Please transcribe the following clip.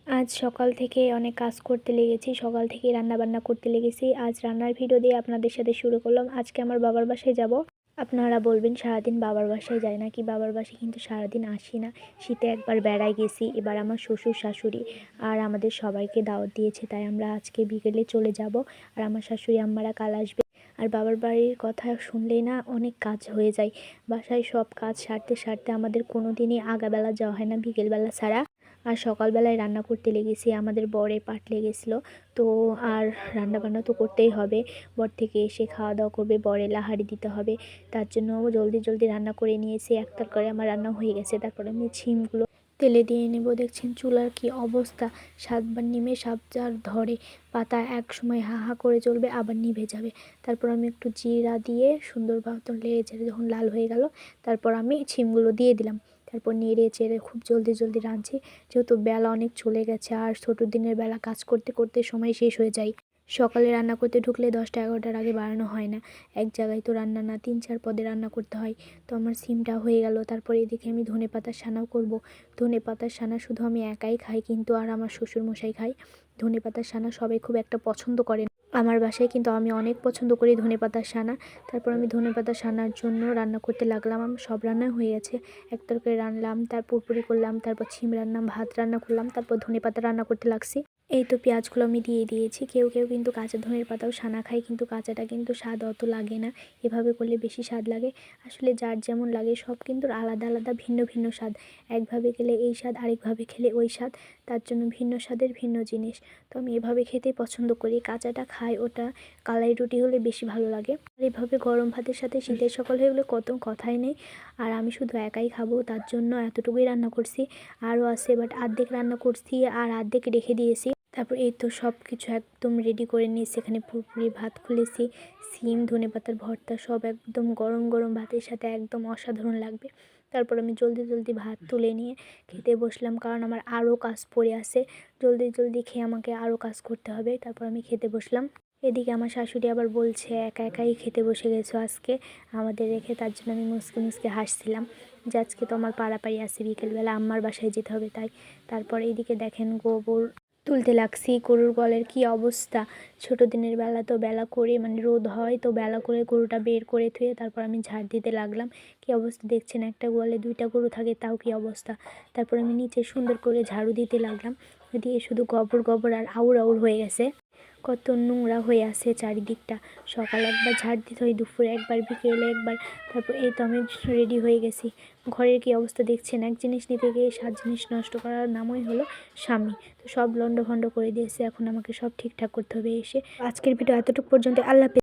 আজ সকাল থেকে অনেক কাজ করতে লেগেছি, সকাল থেকেই রান্নাবান্না করতে লেগেছি। আজ রান্নার ভিডিও দিয়ে আপনাদের সাথে শুরু করলাম। আজকে আমার বাবার বাসায় যাব। আপনারা বলবেন সারাদিন বাবার বাসায় যায় নাকি? বাবার বাসায় কিন্তু সারাদিন আসি না। শীতে একবার বেড়ায় গেছি, এবার আমার শ্বশুর শাশুড়ি আর আমাদের সবাইকে দাওয়াত দিয়েছে, তাই আমরা আজকে বিকেলে চলে যাব। আর আমার শাশুড়ি আম্মারা কাল আসবে। আর বাবার বাড়ির কথা শুনলেই না অনেক কাজ হয়ে যায়। বাসায় সব কাজ সারতে সারতে আমাদের কোনো দিনই আগাবেলা যাওয়া হয় না, বিকেলবেলা ছাড়া। আর সকালবেলায় রান্না করতে লেগেছি, আমাদের বরে পাট লেগেছিলো তো। আর রান্নাবান্না তো করতেই হবে, বর থেকে এসে খাওয়া দাওয়া করবে, বরে লাহারি দিতে হবে। তার জন্য জলদি জলদি রান্না করে নিয়েছি। এক তরকারি আমার রান্না হয়ে গেছে। তারপরে আমি ছিমগুলো তেলে দিয়ে নেব। দেখছেন চুলার কি অবস্থা, 7বার নিমে 7বার ধরে। পাতা এক সময় হা হা করে জ্বলবে, আবার নিভে যাবে। তারপর আমি একটু জিরা দিয়ে সুন্দর মতন লেড়ে চেড়ে যখন লাল হয়ে গেল, তারপর আমি ছিমগুলো দিয়ে দিলাম। তারপর নেড়ে চেড়ে খুব জলদি জলদি রাঁধছি, যেহেতু বেলা অনেক চলে গেছে আর ছোটো দিনের বেলা কাজ করতে করতে সময় শেষ হয়ে যায়। সকালে রান্না করতে ঢুকলে 10টা-11টার আগে বাড়ানো হয় না। এক জায়গায় তো রান্না না, 3-4 পদে রান্না করতে হয়। তো আমার সিমটা হয়ে গেল। তারপরে এদিকে আমি ধনেপাতার সানাও করব। ধনেপাতার সানা শুধু আমি একাই খাই কিন্তু, আর আমার শ্বশুরমশাই খায়। ধনেপাতার সানা সবাই খুব একটা পছন্দ করে না আমার বাসায়, কিন্তু আমি অনেক পছন্দ করি ধনেপাতার সানা। তারপর আমি ধনেপাতার সানার জন্য রান্না করতে লাগলাম। আমার সব রান্না হয়ে গেছে। এক তরকারি রান্নাম, তারপর পুরপুরি করলাম, তারপর ছিম রান্নাম, ভাত রান্না করলাম, তারপর ধনেপাতা রান্না করতে লাগছি। এই তো পেঁয়াজগুলো আমি দিয়ে দিয়েছি। কেউ কেউ কিন্তু কাঁচা ধনের পাতাও সানা খায়, কিন্তু কাঁচাটা কিন্তু স্বাদ অত লাগে না, এভাবে করলে বেশি স্বাদ লাগে। আসলে যার যেমন লাগে, সব কিন্তু আলাদা আলাদা ভিন্ন ভিন্ন স্বাদ। একভাবে খেলে এই স্বাদ, আরেকভাবে খেলে ওই স্বাদ, তার জন্য ভিন্ন স্বাদের ভিন্ন জিনিস। তো আমি এভাবে খেতেই পছন্দ করি। কাঁচাটা খাই, ওটা কালাই রুটি হলে বেশি ভালো লাগে। আর এভাবে গরম ভাতের সাথে শীতের সকাল হয়ে গেলে কত কথাই নেই। আর আমি শুধু একাই খাবো, তার জন্য এতটুকুই রান্না করছি। আরও আছে, বাট অর্ধেক রান্না করছি আর অর্ধেক রেখে দিয়েছি। তারপর এই তো সব কিছু একদম রেডি করে নিয়েছি। এখানে পুরোপুরি ভাত খুলেছি, সিম ধনেপাতার ভর্তা সব একদম গরম গরম ভাতের সাথে একদম অসাধারণ লাগবে। তারপর আমি জলদি জলদি ভাত তুলে নিয়ে খেতে বসলাম, কারণ আমার আরও কাজ পড়ে আছে। জলদি জলদি খেয়ে আমাকে আরও কাজ করতে হবে। তারপর আমি খেতে বসলাম। এদিকে আমার শাশুড়ি আবার বলছে, একা একাই খেতে বসে গেছো আজকে আমাদের রেখে। তার জন্য আমি মুচকি মুচকি হাসছিলাম যে আজকে তো আমার পাড়াপাড়ি আছে, বিকেলবেলা আম্মার বাসায় যেতে হবে তাই। তারপর এইদিকে দেখেন গোবর তুলতে লাগছি। গরুর গোয়ালের কি অবস্থা, ছোটো দিনের বেলা তো বেলা করে মানে রোদ হয় তো বেলা করে গরুটা বের করে থুয়ে তারপর আমি ঝাড় দিতে লাগলাম। কি অবস্থা দেখছেন, একটা গোয়ালে 2টা গরু থাকে তাও কি অবস্থা। তারপর আমি নিচে সুন্দর করে ঝাড়ু দিতে লাগলাম, দিয়ে শুধু গোবর গোবর আর আউর আউর হয়ে গেছে। কত নোংরা হয়ে আছে চারিদিকটা। সকালে একবার ঝাড় দিতে হয়, দুপুরে একবার, বিকেলে একবার। তারপর এই তো আমি রেডি হয়ে গেছি। ঘরের কি অবস্থা দেখছেন, এক জিনিস নিতে গিয়ে 7 জিনিস নষ্ট করার নামই হলো স্বামী। তো সব লন্ডভন্ড করে দিয়েছে, এখন আমাকে সব ঠিকঠাক করতে হবে এসে। আজকের ভিডিও এতটুকু পর্যন্ত। আল্লাহ হাফেজ।